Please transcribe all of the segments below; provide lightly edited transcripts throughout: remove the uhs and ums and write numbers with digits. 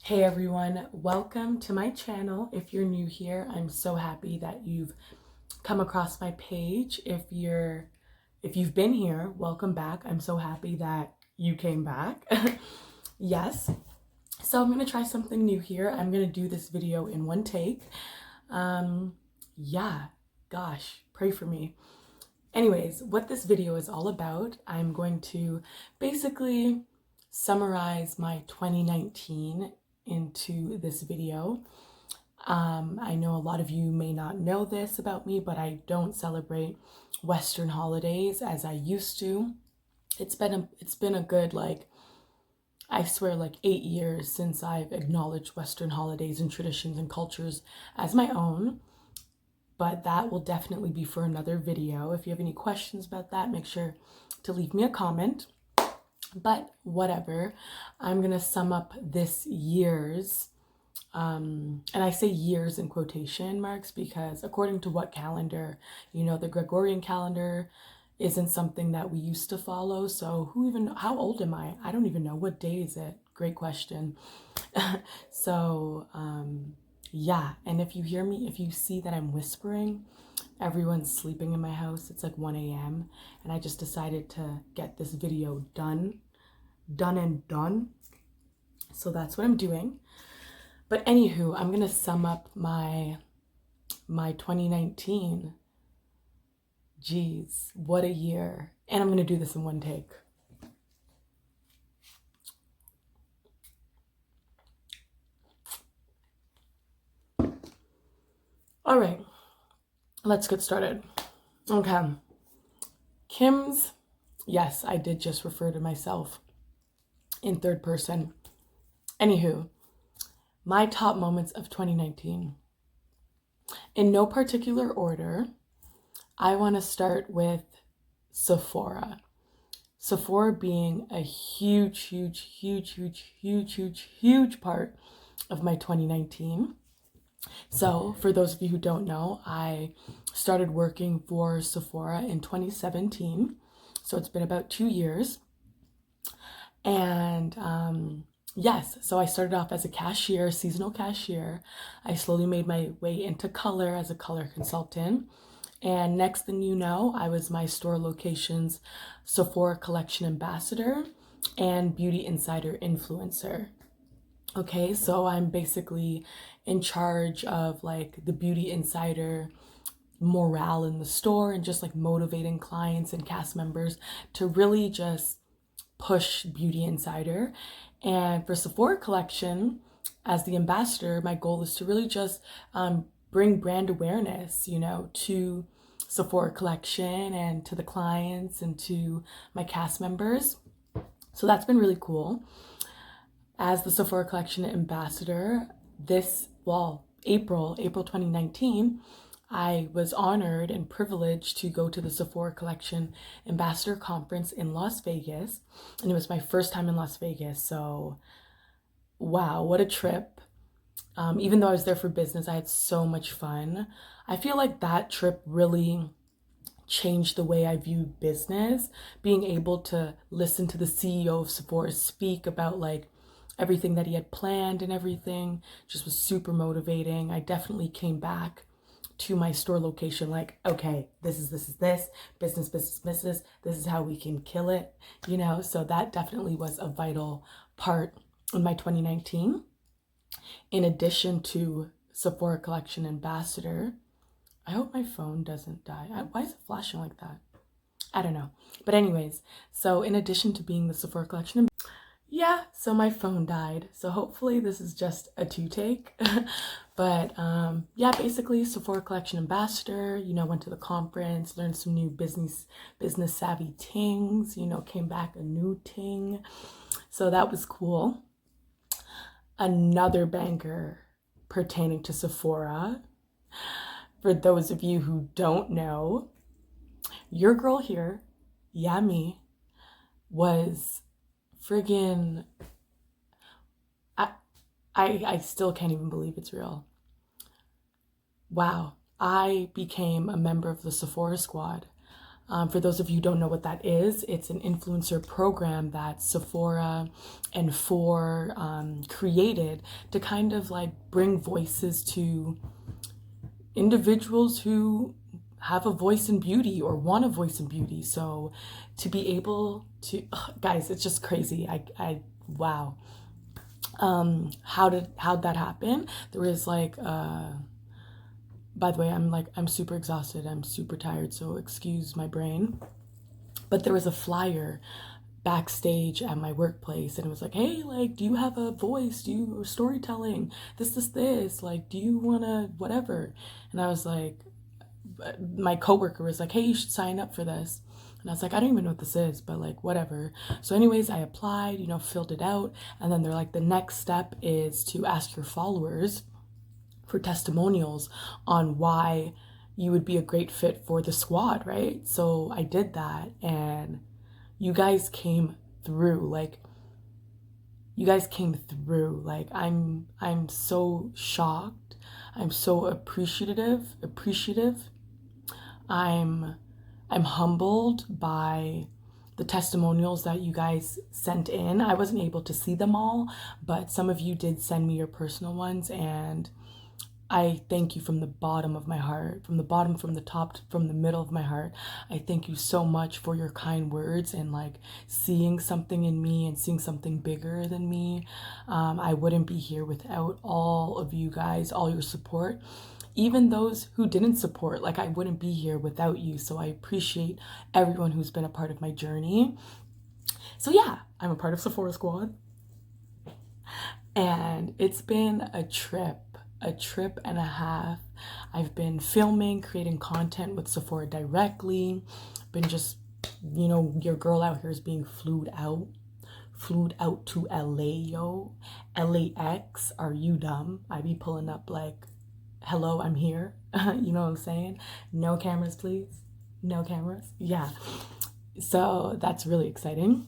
Hey everyone, welcome to my channel. If you're new here, I'm so happy that you've come across my page. If you've been here, welcome back. I'm so happy that you came back. Yes. So I'm going to try something new here. I'm going to do this video in one take. Yeah, gosh, pray for me. Anyways, what this video is all about, I'm going to basically summarize my 2019 into this video. I know a lot of you may not know this about me, but I don't celebrate Western holidays as I used to. It's been a good, I swear, 8 years since I've acknowledged Western holidays and traditions and cultures as my own. But that will definitely be for another video. If you have any questions about that, make sure to leave me a comment. But whatever, I'm gonna sum up this year's, and I say years in quotation marks because according to what calendar, the Gregorian calendar isn't something that we used to follow. So how old am I? I don't even know. What day is it? Great question. So, yeah, and if you see that I'm whispering, everyone's sleeping in my house. It's like 1 a.m. and I just decided to get this video done and done. So that's what I'm doing. But anywho, I'm gonna sum up my 2019. Geez, what a year. And I'm gonna do this in one take. All right, let's get started. Okay. Kim's, yes, I did just refer to myself in third person. Anywho, my top moments of 2019. In no particular order, I want to start with Sephora. Sephora being a huge part of my 2019. So for those of you who don't know, I started working for Sephora in 2017. So it's been about 2 years. And yes, so I started off as a cashier, seasonal cashier. I slowly made my way into color as a color consultant. And next thing you know, I was my store location's Sephora collection ambassador and beauty insider influencer. Okay, so I'm basically in charge of the beauty insider morale in the store and just motivating clients and cast members to really just push Beauty Insider. And for Sephora collection, as the ambassador, my goal is to really just bring brand awareness, to Sephora collection and to the clients and to my cast members. So that's been really cool. As the Sephora collection ambassador, April 2019, I was honored and privileged to go to the Sephora Collection Ambassador Conference in Las Vegas. And it was my first time in Las Vegas. So, wow, what a trip. Even though I was there for business, I had so much fun. I feel like that trip really changed the way I view business. Being able to listen to the CEO of Sephora speak about everything that he had planned and everything just was super motivating. I definitely came back to my store location okay, this is business, this is how we can kill it, so that definitely was a vital part in my 2019. In addition to Sephora collection ambassador, I hope my phone doesn't die. Why is it flashing like that? I don't know, but anyways, so in addition to being the Sephora collection, yeah, so my phone died. So hopefully this is just a two-take. But yeah, basically Sephora collection ambassador, went to the conference, learned some new business savvy things, came back a new ting. So that was cool. Another banger pertaining to Sephora. For those of you who don't know, your girl here, yeah, me, was friggin', I still can't even believe it's real. Wow, I became a member of the Sephora squad. For those of you who don't know what that is, it's an influencer program that Sephora and For created to kind of like bring voices to individuals who have a voice in beauty or want a voice in beauty. So to be able to, guys, it's just crazy. Wow. How'd that happen? There was like, by the way, I'm super exhausted. I'm super tired, so excuse my brain. But there was a flyer backstage at my workplace, and it was like, hey, like, do you have a voice? Do you storytelling? This, like, do you wanna whatever? And I was like, my coworker was like, hey, you should sign up for this. And I was like, I don't even know what this is, but like, whatever. So anyways, I applied, filled it out. And then they're like, the next step is to ask your followers for testimonials on why you would be a great fit for the squad, right? So I did that, and you guys came through. Like, you guys came through. Like, I'm so shocked. I'm so appreciative. I'm humbled by the testimonials that you guys sent in. I wasn't able to see them all, but some of you did send me your personal ones, and I thank you from the bottom of my heart, from the top, from the middle of my heart. I thank you so much for your kind words and like seeing something in me and seeing something bigger than me. I wouldn't be here without all of you guys, all your support. Even those who didn't support, like, I wouldn't be here without you. So I appreciate everyone who's been a part of my journey. So yeah, I'm a part of Sephora Squad, and it's been a trip and a half. I've been filming, creating content with Sephora directly. Been just, your girl out here is being flued out to LA, yo. LAX, are you dumb? I be pulling up like, hello, I'm here. You know what I'm saying? No cameras, please. No cameras. Yeah. So that's really exciting.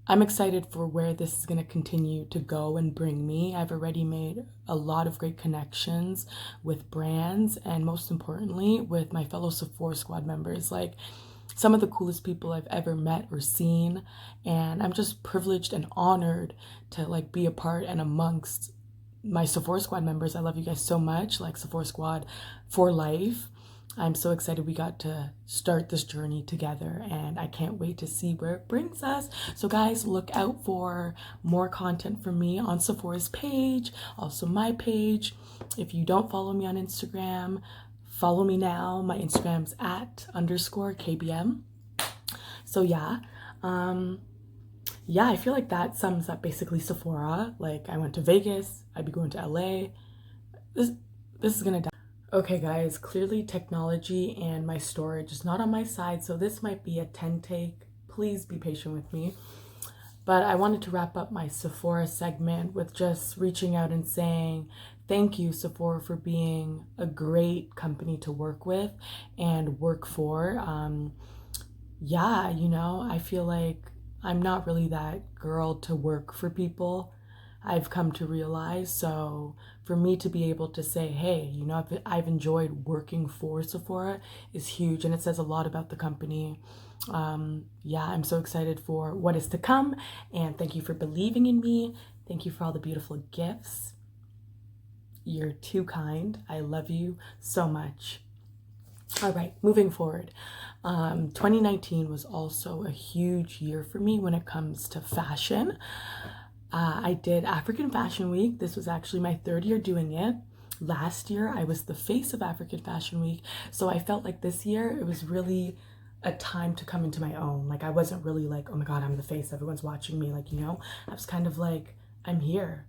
I'm excited for where this is going to continue to go and bring me. I've already made a lot of great connections with brands, and most importantly, with my fellow Sephora Squad members. Like, some of the coolest people I've ever met or seen. And I'm just privileged and honored to like be a part and amongst my Sephora Squad members. I love you guys so much. Like, Sephora Squad for life. I'm so excited we got to start this journey together, and I can't wait to see where it brings us. So guys, look out for more content from me on Sephora's page, also my page. If you don't follow me on Instagram, follow me now. My Instagram's @_KBM. So yeah, I feel like that sums up basically Sephora. Like, I went to Vegas, I'd be going to LA. This is gonna die. Okay guys, clearly technology and my storage is not on my side, so this might be a 10 take. Please be patient with me. But I wanted to wrap up my Sephora segment with just reaching out and saying thank you, Sephora, for being a great company to work with and work for. I feel like I'm not really that girl to work for people, I've come to realize. So for me to be able to say, hey, I've enjoyed working for Sephora is huge, and it says a lot about the company. I'm so excited for what is to come, and thank you for believing in me. Thank you for all the beautiful gifts. You're too kind. I love you so much. All right, moving forward. 2019 was also a huge year for me when it comes to fashion. I did African Fashion Week. This was actually my 3rd year doing it. Last year, I was the face of African Fashion Week. So I felt like this year, it was really a time to come into my own. Like, I wasn't really like, oh my God, I'm the face, everyone's watching me. Like, I was kind of like, I'm here.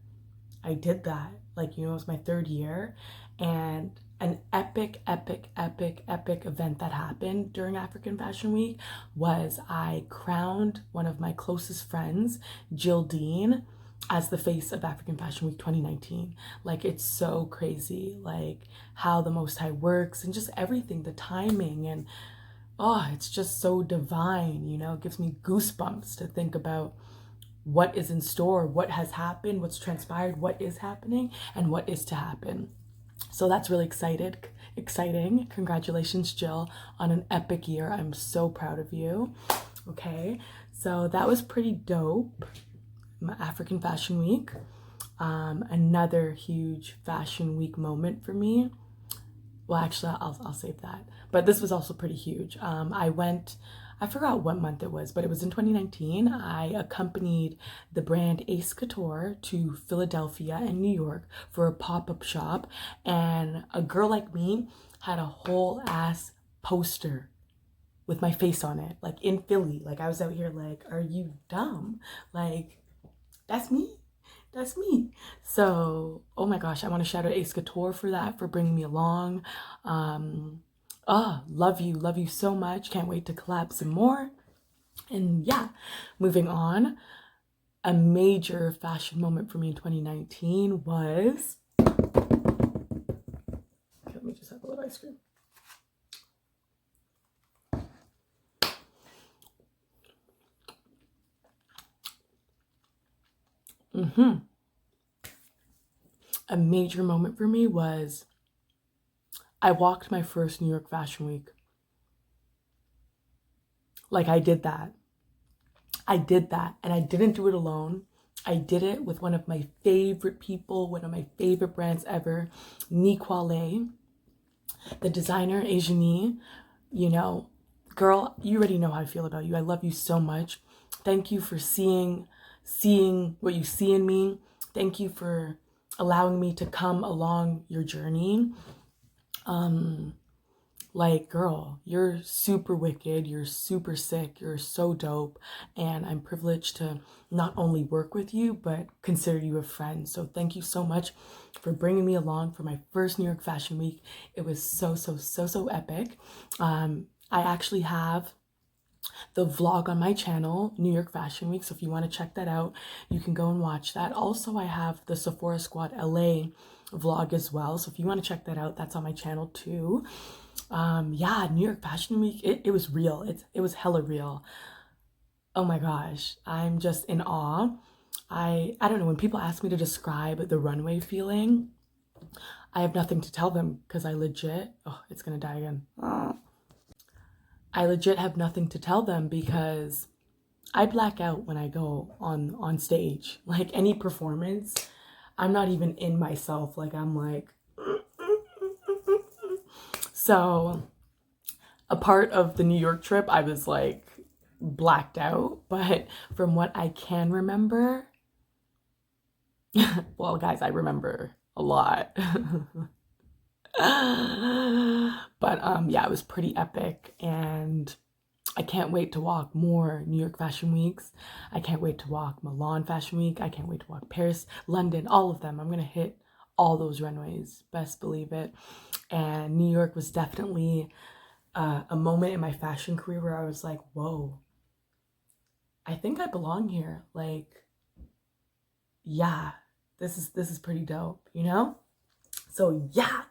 I did that. Like, it was my 3rd year. And an epic event that happened during African Fashion Week was I crowned one of my closest friends, Jill Dean, as the face of African Fashion Week 2019. Like, it's so crazy, like how the Most High works and just everything, the timing, and it's just so divine, it gives me goosebumps to think about what is in store, what has happened, what's transpired, what is happening, and what is to happen. So that's really exciting. Congratulations, Jill, on an epic year. I'm so proud of you. Okay, so that was pretty dope. My African Fashion Week. Another huge Fashion Week moment for me. Well, actually, I'll save that. But this was also pretty huge. I forgot what month it was, but it was in 2019. I accompanied the brand Ace Couture to Philadelphia and New York for a pop-up shop. And a girl like me had a whole ass poster with my face on it, like in Philly. Like I was out here like, are you dumb? Like, that's me. That's me. So, oh my gosh, I want to shout out Ace Couture for that, for bringing me along. Love you so much. Can't wait to collab some more. And yeah, moving on. A major fashion moment for me in 2019 was, okay, let me just have a little ice cream. A major moment for me was I walked my first New York Fashion Week. Like I did that. And I didn't do it alone. I did it with one of my favorite people, one of my favorite brands ever, Niquale, the designer, Asianie. You know, girl, you already know how I feel about you. I love you so much. Thank you for seeing what you see in me. Thank you for allowing me to come along your journey. Like, girl, you're super wicked, you're super sick, you're so dope, and I'm privileged to not only work with you, but consider you a friend. So thank you so much for bringing me along for my first New York Fashion Week. It was so epic. I actually have the vlog on my channel, New York Fashion Week. So if you want to check that out, you can go and watch that. Also, I have the Sephora Squad LA vlog as well. So if you want to check that out, that's on my channel too. Yeah, New York Fashion Week, it was real. It was hella real. Oh my gosh, I'm just in awe. I don't know, when people ask me to describe the runway feeling, I have nothing to tell them because I legit, oh, it's gonna die again. I legit have nothing to tell them because I black out when I go on stage. Like any performance, I'm not even in myself. Like I'm like, so a part of the New York trip, I was like blacked out. But from what I can remember, well, guys, I remember a lot. But yeah, it was pretty epic, and I can't wait to walk more New York Fashion Weeks. I can't wait to walk Milan Fashion Week. I can't wait to walk Paris, London, all of them. I'm gonna hit all those runways, best believe it. And New York was definitely a moment in my fashion career where I was like, whoa, I think I belong here. Like, yeah, this is pretty dope, you know? So yeah,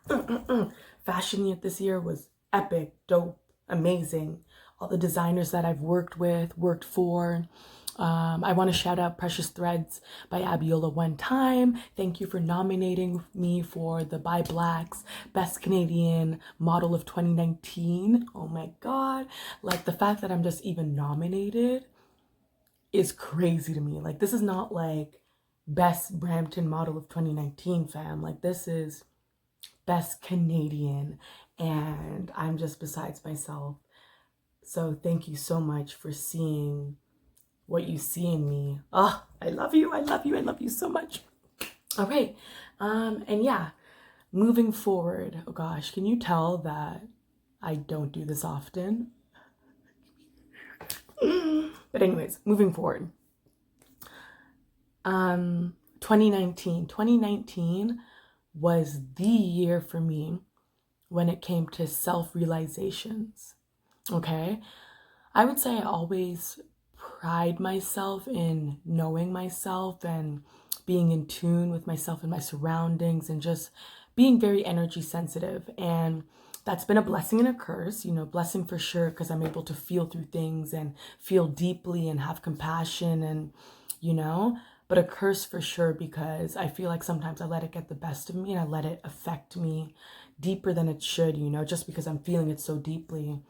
Fashion Week this year was epic, dope, amazing. All the designers that I've worked with, worked for. I want to shout out Precious Threads by Abiola one time. Thank you for nominating me for the By Blacks Best Canadian Model of 2019. Oh my God. Like the fact that I'm just even nominated is crazy to me. Like this is not like Best Brampton Model of 2019, fam. Like this is Best Canadian, and I'm just besides myself. So thank you so much for seeing what you see in me. Oh, I love you. I love you. I love you so much. All right. And yeah, moving forward. Oh gosh, can you tell that I don't do this often? But anyways, moving forward. 2019 was the year for me when it came to self-realizations. Okay? I would say I always pride myself in knowing myself and being in tune with myself and my surroundings and just being very energy sensitive. And that's been a blessing and a curse, you know, blessing for sure, because I'm able to feel through things and feel deeply and have compassion and, you know, but a curse for sure, because I feel like sometimes I let it get the best of me and I let it affect me deeper than it should, just because I'm feeling it so deeply.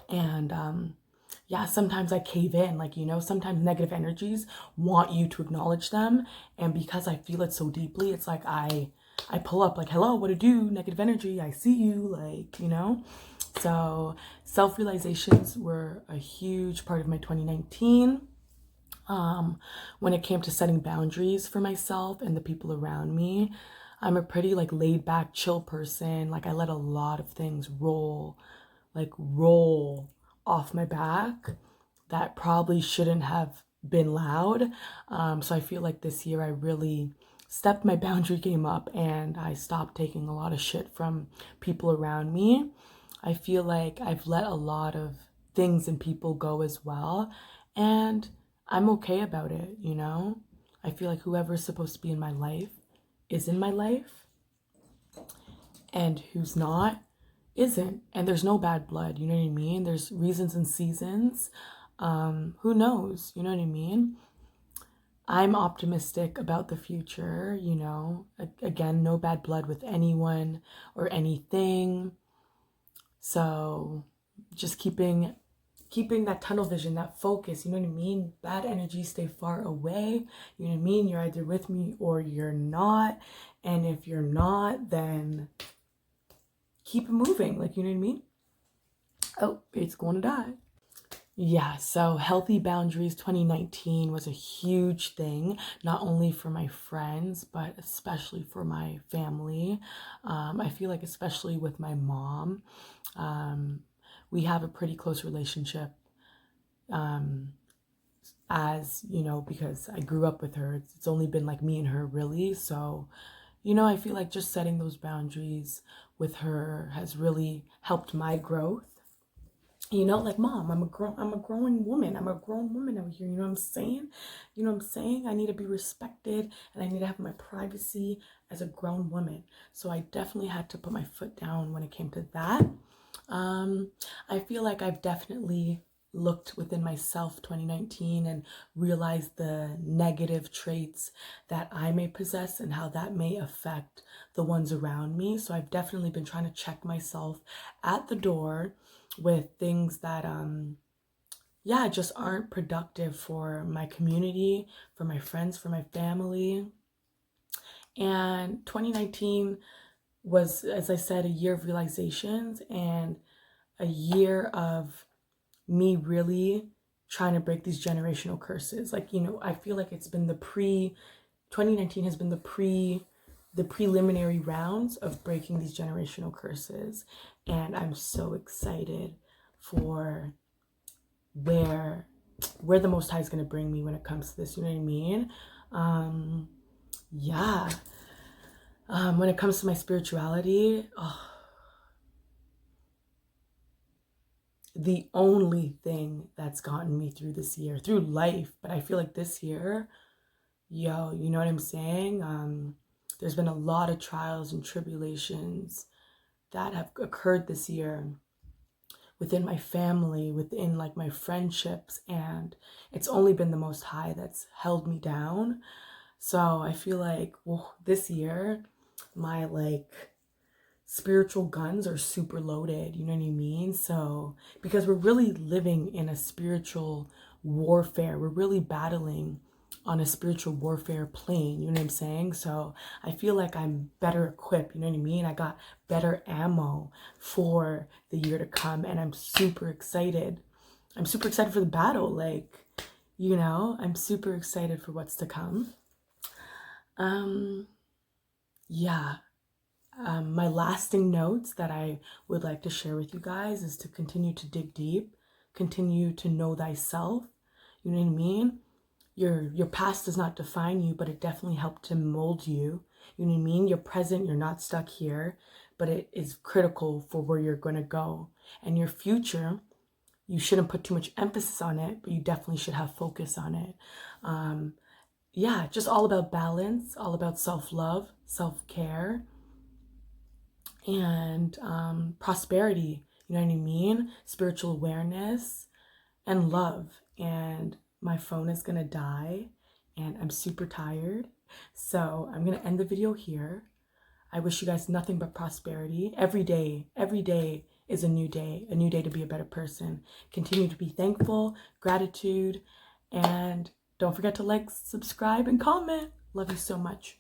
And yeah, sometimes I cave in, like, sometimes negative energies want you to acknowledge them. And because I feel it so deeply, it's like I pull up, like, hello, what to do? Negative energy, I see you, like. So self-realizations were a huge part of my 2019. When it came to setting boundaries for myself and the people around me, I'm a pretty like laid back, chill person. Like I let a lot of things roll off my back that probably shouldn't have been loud. So I feel like this year I really stepped my boundary game up and I stopped taking a lot of shit from people around me. I feel like I've let a lot of things and people go as well. And I'm okay about it. I feel like whoever's supposed to be in my life is in my life, and who's not isn't. And there's no bad blood, you know what I mean? There's reasons and seasons. Who knows? You know what I mean? I'm optimistic about the future. Again, no bad blood with anyone or anything. So just keeping that tunnel vision, that focus, you know what I mean? Bad energy, stay far away. You know what I mean? You're either with me or you're not. And if you're not, then keep it moving. Like, you know what I mean? Oh, it's going to die. Yeah, so healthy boundaries 2019 was a huge thing, not only for my friends, but especially for my family. I feel like, especially with my mom, we have a pretty close relationship, because I grew up with her. It's only been like me and her, really. So, I feel like just setting those boundaries with her has really helped my growth. Like, mom, I'm a growing woman. I'm a grown woman out here. You know what I'm saying? I need to be respected and I need to have my privacy as a grown woman. So I definitely had to put my foot down when it came to that. I feel like I've definitely looked within myself 2019 and realized the negative traits that I may possess and how that may affect the ones around me. So I've definitely been trying to check myself at the door with things that just aren't productive for my community, for my friends, for my family. And 2019 was, as I said, a year of realizations and a year of me really trying to break these generational curses. Like, I feel like it's been 2019 has been the preliminary rounds of breaking these generational curses. And I'm so excited for where the Most High is going to bring me when it comes to this. You know what I mean? Yeah. When it comes to my spirituality, the only thing that's gotten me through this year, through life, but I feel like this year, you know what I'm saying? There's been a lot of trials and tribulations that have occurred this year within my family, within like my friendships, and it's only been the Most High that's held me down. So I feel like, this year, my like spiritual guns are super loaded, you know what I mean? So because we're really living in a spiritual warfare, we're really battling on a spiritual warfare plane, you know what I'm saying? So I feel like I'm better equipped, you know what I mean? I got better ammo for the year to come, and I'm super excited. I'm super excited for the battle. Like, I'm super excited for what's to come. Yeah. My lasting notes that I would like to share with you guys is to continue to dig deep, continue to know thyself. You know what I mean? Your past does not define you, but it definitely helped to mold you. You know what I mean? Your present, you're not stuck here, but it is critical for where you're going to go. And your future, you shouldn't put too much emphasis on it, but you definitely should have focus on it. Just all about balance, all about self-love, self-care, and prosperity. You know what I mean? Spiritual awareness and love. And my phone is going to die, and I'm super tired. So I'm gonna end the video here. I wish you guys nothing but prosperity. Every day is a new day to be a better person. Continue to be thankful, gratitude, and don't forget to like, subscribe, and comment. Love you so much.